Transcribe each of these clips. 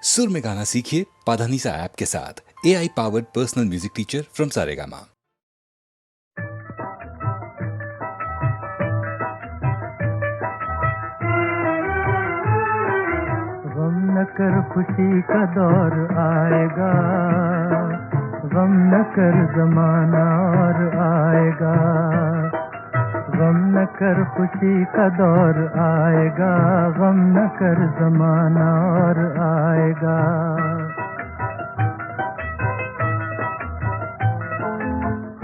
सुर में गाना सीखिए पाधानीसा ऐप के साथ। AI powered personal music teacher from Saregama. गम न कर खुशी का दौर आएगा, गम न कर जमाना और आएगा। गम न कर खुशी का दौर आएगा, गम न कर जमाना और आएगा।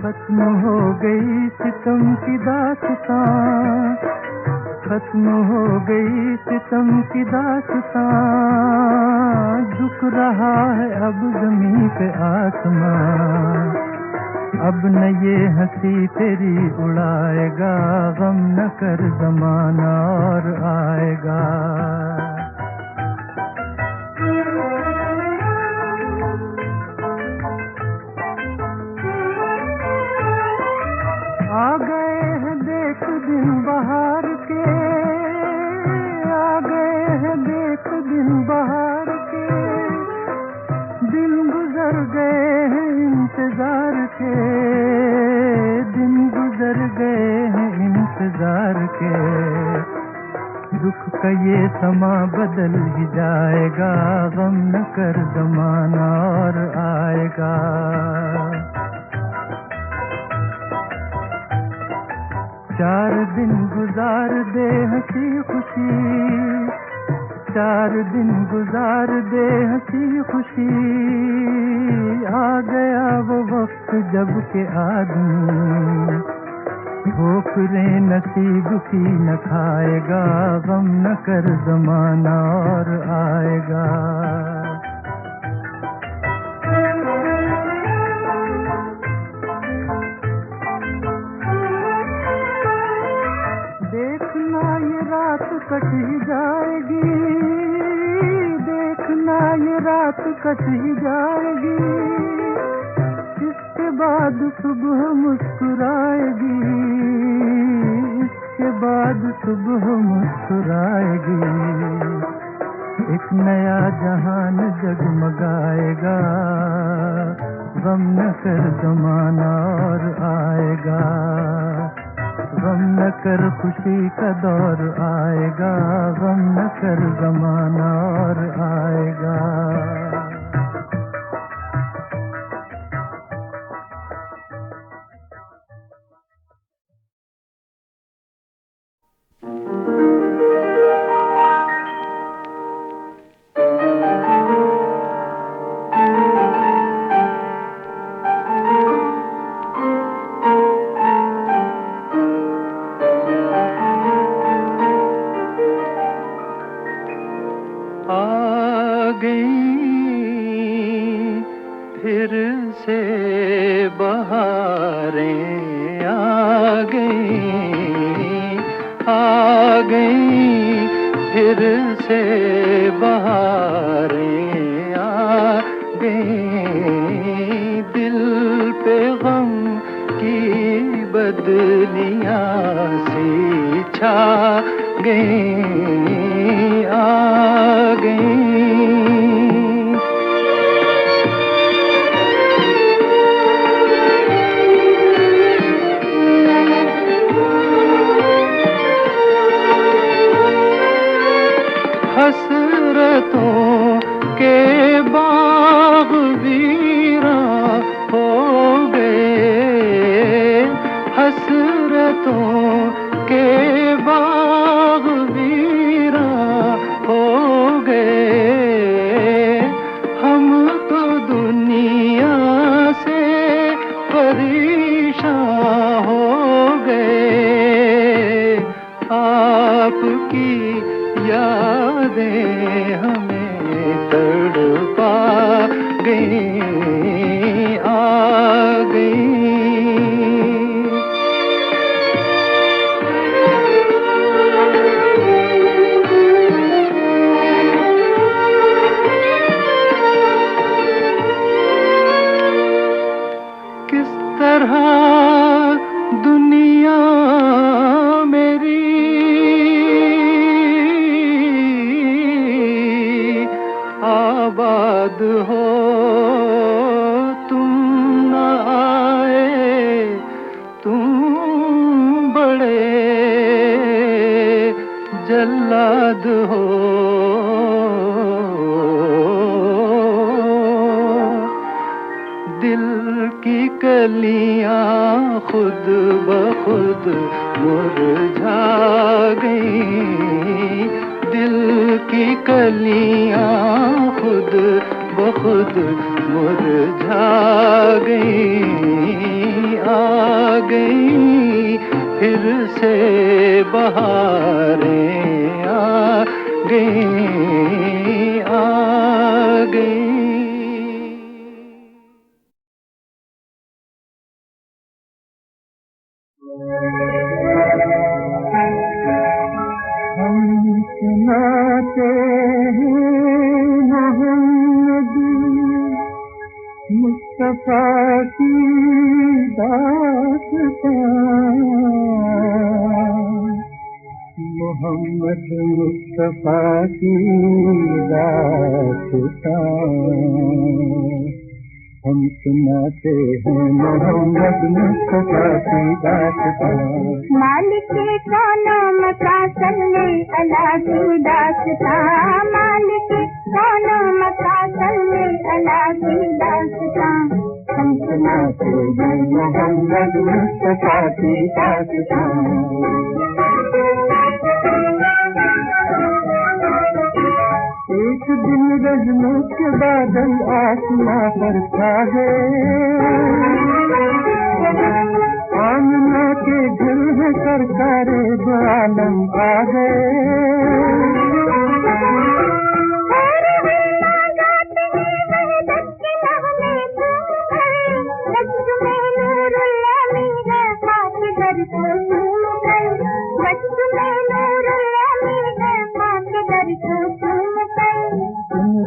खत्म हो गई सितम की दास्तां, खत्म हो गई सितम की दास्तां। झुक रहा है अब ज़मीं पे आसमां, अब न ये हंसी तेरी उड़ाएगा। गम न कर ज़माना और आएगा। आ गए हैं देख दिन बहार के, आ गए हैं देख दिन बहार के। दिन गुजर गए हैं इंतजार के, दिन गुजर गए हैं इंतजार के। दुख का ये समा बदल ही जाएगा, गम न कर ज़माना और आएगा। 4 दिन गुजार दे हंसी खुशी, 4 दिन गुजार दे हंसी खुशी। आ गया वो वक्त जब के आदमी ठोकरे नसीब की न खाएगा। गम न कर ज़माना और आएगा। देखना ये रात कट ही जाएगी, देखना ये रात कट ही जाएगी। इसके बाद सुबह मुस्कुराएगी, इसके बाद सुबह मुस्कुराएगी। एक नया जहान जगमगाएगा, गम न कर ज़माना और आएगा। गम न कर खुशी का दौर आएगा, गम न कर ज़माना और आएगा। फिर से बहारें आ गई, फिर से बहारें आ गई। दिल पे गम की बदलियां सी छा गई, आ गई। हसरतों के बाग वीरां हो गए, हसरतों के बाग वीरां आबाद हो तुम न आए, तुम बड़े जल्लाद हो। दिल की कलियां खुद ब खुद मुरझा गई, दिल की कलियां खुद ब खुद मुरझा गई। आ गई फिर से बहारें, आ गई, आ गई। हम सुनाते हैं मोहम्मदी मुस्तफा की दास्तां, मोहम्मद मुस्तफा की दास्तां। हम सुनाते हैं मोहम्मद मुस्तफा की दास्तां। मालिक कौनो मकासद में अला की दास्तां, मालिक कौनो मकासद में अला की दास्तां। हम सुनाते हैं मोहम्मद मुस्तफा की दास्तां। एक दिन रजनों के बादल आसमां पर छा गए, आमना के घर में सरकारे दो आलम आ गए।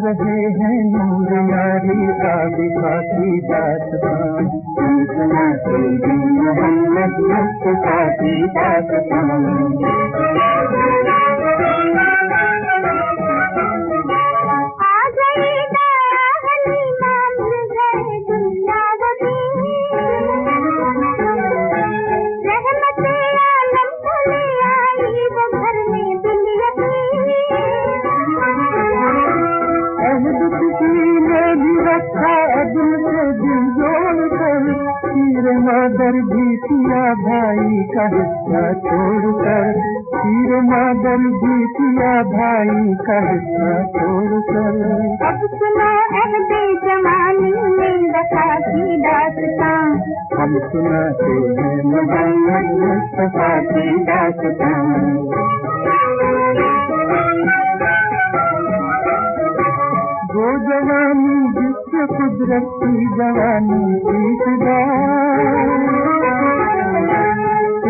रहे हैं नूर यारी राबिता की दास्तां। हम सुनाते हैं मोहम्मद मुस्तफा की दास्तां। आ गई हलीमा मिल गए दुनियावती, रहमत आलम चली आई वो घर में दुनियाती। रखा अदल से दिल जोड़ कर, तीर मादर भी पिया भाई का हिस्सा छोड़ कर, तीर मादर भी पिया भाई का हिस्सा छोड़ कर। अब सुनो अहदे जवानी में वफा की दास्तां। हम सुनाते हैं मोहम्मद मुस्तफा की दास्तां। वो जवानी जिससे कुदरत की जवानी की खुदा,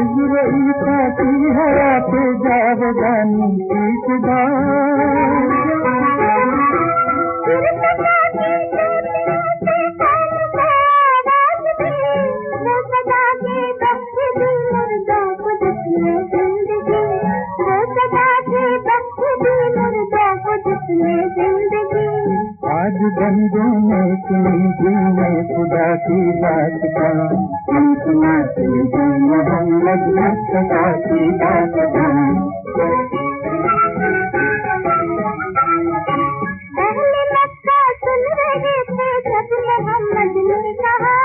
इज़राइल की हयात जावदानी की खुदा। आज बंदों ने सुनी दिल में खुदा की दास्तां। हम सुनाते हैं मोहम्मद मुस्तफा की दास्तां। पहले मक्का सुन रहे थे जब मोहम्मद ने कहा,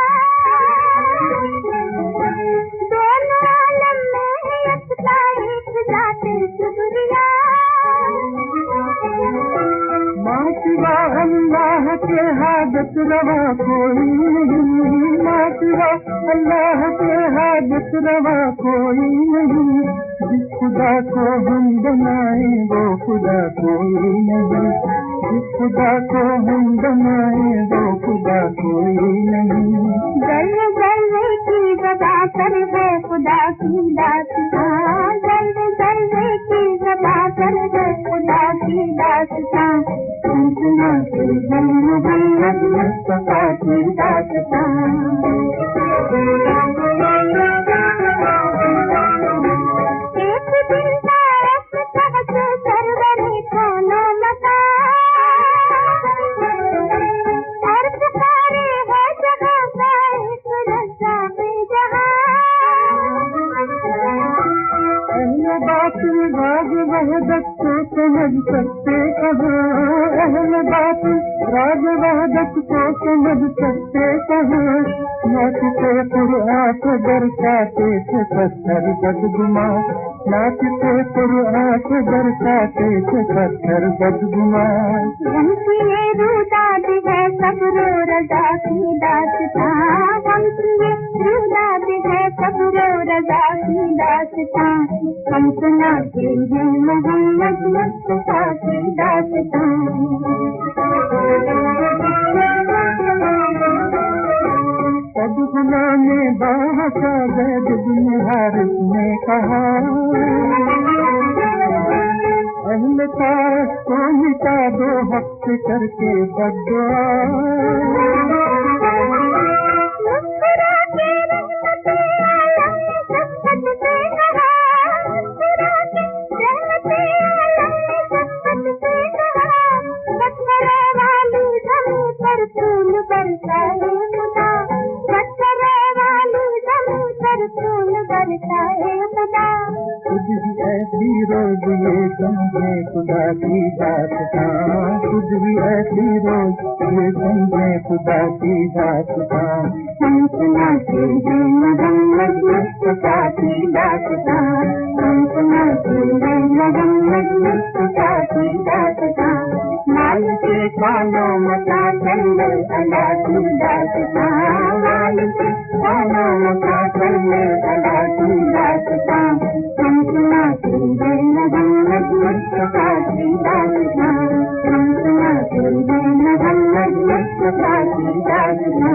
दोनों आलम में है यकता एक जाते शुक्रिया। माँ सिवा अल्लाह के हाजत रवा कोई नहीं, माँ सिवा अल्लाह के हाजत रवा कोई नहीं। जिस खुदा को हम बनाए वो खुदा कोई नहीं, जिस खुदा को हम बनाए वो खुदा कोई नहीं। जल्द जल्द की बता कर है खुदा की दास्तां, जल्द जल्द की बता कर है खुदा की दास्तां। हम सुनाते हैं मोहम्मद मुस्तफा की दास्तां। एक दिन तारक कहते सरवरे कौनो मकान, बात राज वहदत को समझ सकते कहाँ, नाचते कुरान को बरसाते थे पत्थर बदगुमा, नाचते कुरान को बरसाते थे पत्थर बदगुमा। हमकी ये रुदाद है सब रो रजा की दास्तां, हमकी ये रुदाद है सब रो रजा की दास्तां, हम सुनाते हैं मोहम्मद मुस्तफा की दास्तां। बदगुमा ने बाहका ज़ैद बिन हारिस ने कहा, अहले ताश को मिटा दो हक से करके बद्दुआ। मुस्कुराते रहमते आलम ने शफ़क़त से कहा, मुस्कुराते रहमते आलम ने शफ़क़त से कहा, पत्थरों वाली ज़मीं पर फूल बरसाए खुदा, पत्थरों वाली ज़मीं पर फूल बरसाए खुदा। खुद ही ऐसी रोज ये समझे खुदा की दास्तां, खुद ही ऐसी रोज ये समझे खुदा की दास्तां। हम सुनाते हैं मोहम्मद मुस्तफा की दास्तां, हम सुनाते हैं मोहम्मद मुस्तफा की दास्तां। माल के खानों मका चले अला की दास्तां, माल के खानों मका चले अला की दास्तां। हम सुनाते हैं मोहम्मद मुस्तफा की दास्तां, हम सुनाते हैं मोहम्मद मुस्तफा की दास्तां।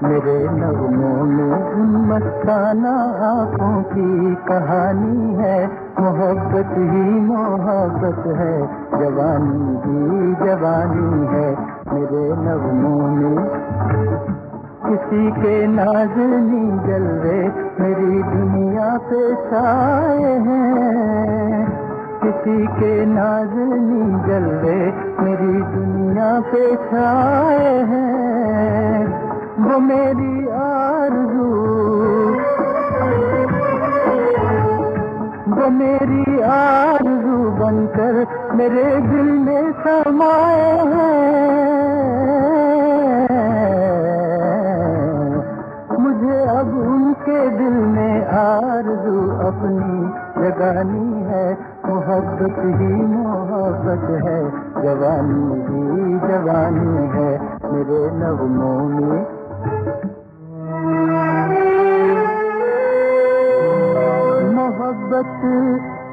मेरे नगमों में उन मस्ताना आँखों की कहानी है, मोहब्बत ही मोहब्बत है, जवानी ही जवानी है। मेरे नगमों में किसी के नाज़नी जलवे मेरी दुनिया पे छाए हैं, किसी के नाज़नी जलवे मेरी दुनिया पे छाए हैं। वो मेरी आरज़ू, वो मेरी आरज़ू बनकर मेरे दिल में समाए हैं। मुझे अब उनके दिल में आरज़ू अपनी जगानी है, मोहब्बत ही मोहब्बत है, जवानी ही जवानी है। मेरे नगमों में मोहब्बत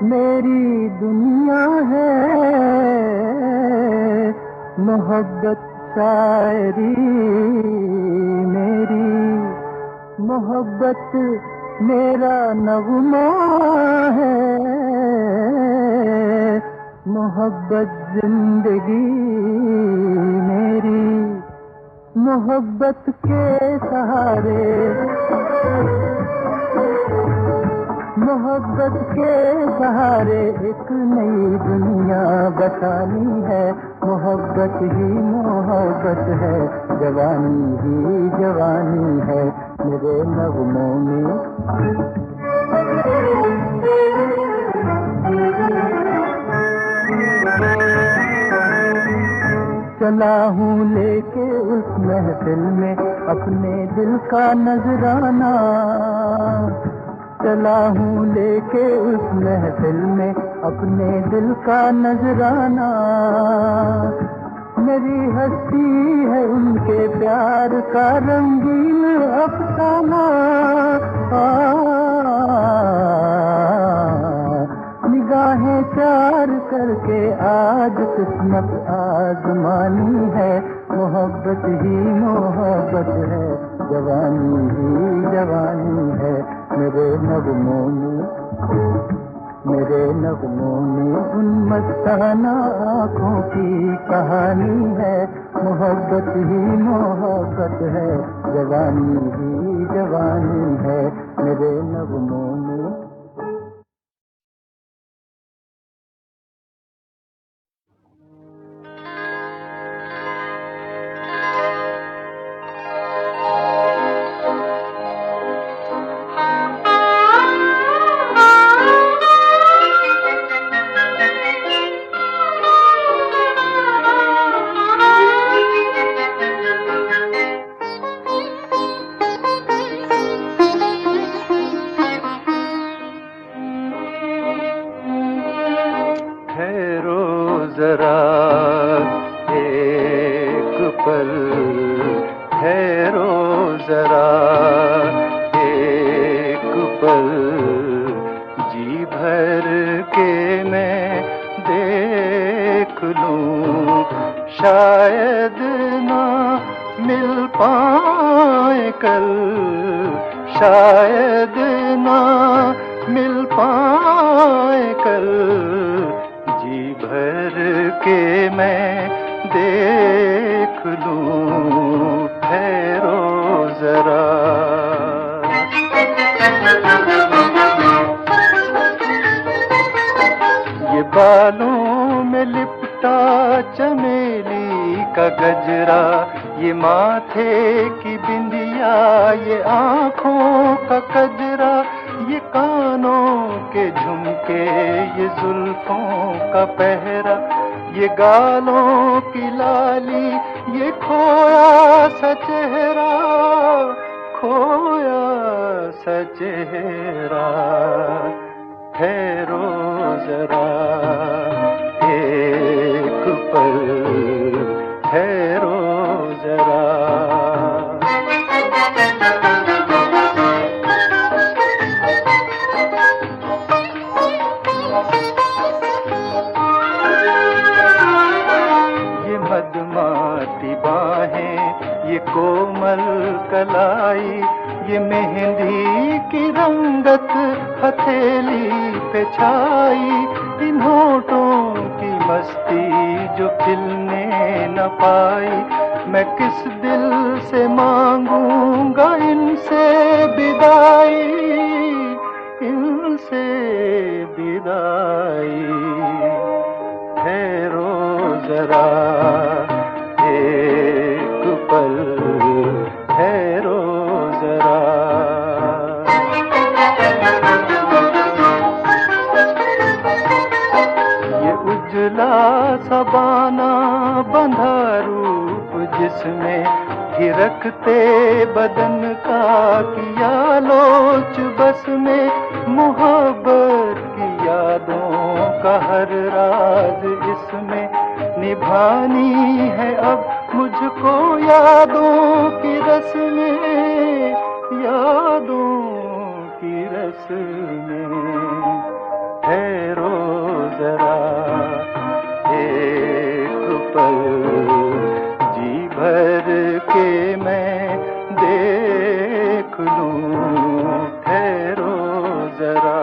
मेरी दुनिया है, मोहब्बत शायरी मेरी, मोहब्बत मेरा नगमा है, मोहब्बत जिंदगी मेरी। मोहब्बत के सहारे, मोहब्बत के सहारे एक नई दुनिया बसानी है, मोहब्बत ही मोहब्बत है, जवानी ही जवानी है। मेरे नगमों में चला हूँ लेके उस महफिल में अपने दिल का नजराना, चला हूँ लेके उस महफिल में अपने दिल का नजराना। मेरी हस्ती है उनके प्यार का रंगीन अफसाना, निगाहें चार करके आज किस्मत आजमानी है, मोहब्बत ही मोहब्बत है, जवानी ही जवानी है मेरे नगमों में, मेरे नगमों में उन मस्ताना आँखों की कहानी है। मोहब्बत ही मोहब्बत है, जवानी ही जवानी है मेरे नगमों में। जरा एक पल ठहरो, जरा एक पल जी भर के मैं देख लूं। शायद ना मिल पाए कल, शायद ना मिल पाए कल, जी भर के मैं देख लूं। ठहरो जरा। ये बालों में लिपटा चमेली का गजरा, ये माथे की बिंदिया, ये आँखों का कजरा, ये कानों के झुमके, ये जुल्फों का पहरा, ये गालों की लाली, ये खोया सा चेहरा, खोया सा चेहरा। ठहरो जरा एक पल, ठहरो जरा। ये मदमाती बाहें, ये कोमल कलाई, ये मेहंदी की रंगत हथेली पे छाई, इन होठों की मस्ती जो खिलने न पाई, मैं किस दिल से मांगूंगा इनसे विदाई, इनसे विदाई। ठहरो जरा एक पल, ठहरो जरा। ये उजला सा बाना बंधा रूप जिसमें गिरखते बदन का किया लोच बस में, मोहब्बत की यादों का हर राज इसमें निभानी है अब मुझको यादों की रस में, यादों की रस में। ठहरो जरा एक पल, जी भर के मैं देख लूं। ठहरो जरा।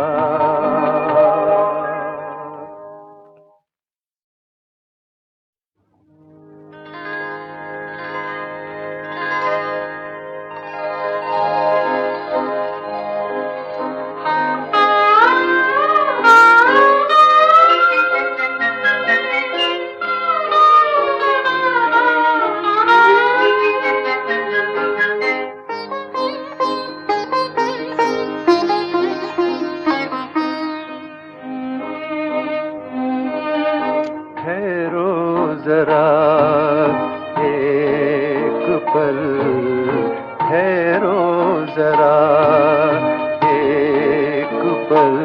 ठहरो जरा एक पल, ठहरो जरा एक पल,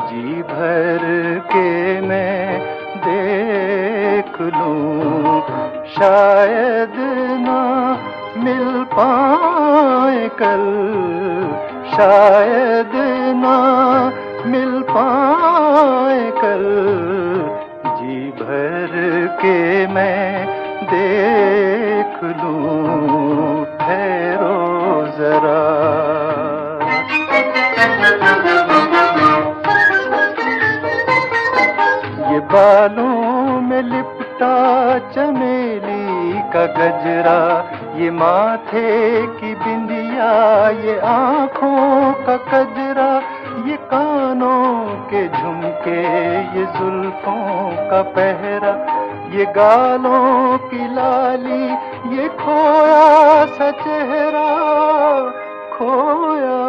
जी भर के मैं देख लूं। शायद ना मिल पाए कल, शायद ना मिल पाए कल, जी भर के मैं देख लूं। माथे की बिंदिया, ये आँखों का कजरा, ये कानों के झुमके, ये जुल्फों का पहरा, ये गालों की लाली, ये खोया सा चेहरा, खोया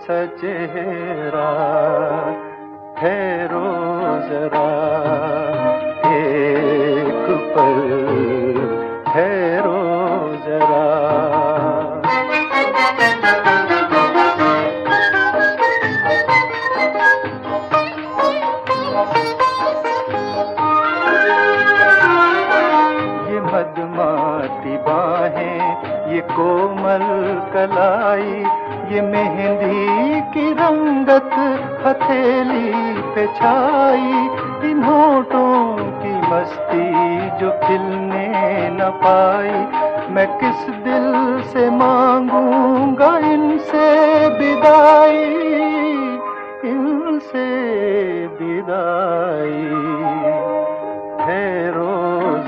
सा चेहरा। ठहरो जरा एक पल, ठहरो जरा। ये मदमाती बाहें, ये कोमल कलाई, ये मेहंदी की रंगत हथेली पे छाई, इन होठों की मस्ती जो खिलने न पाई, मैं किस दिल से मांगूंगा इनसे विदाई, इनसे विदाई। ठहरो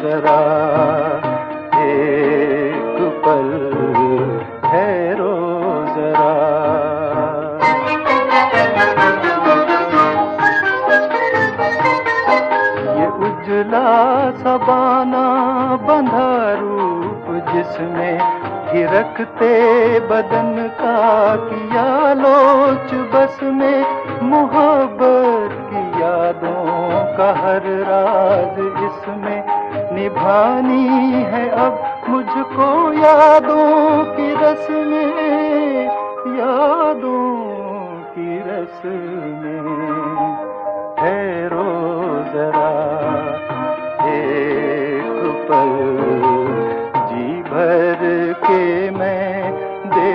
जरा एक पल, ठहरो जरा। ये उजला सबाना बंधा रूप जिसमें गिरखते बदन का किया लोच बस में, मोहब्बत की यादों का हर राज इसमें निभानी है अब मुझको यादों की रस में, यादों की रस में। ठहरो जरा एक पल, जी भर के मैं दे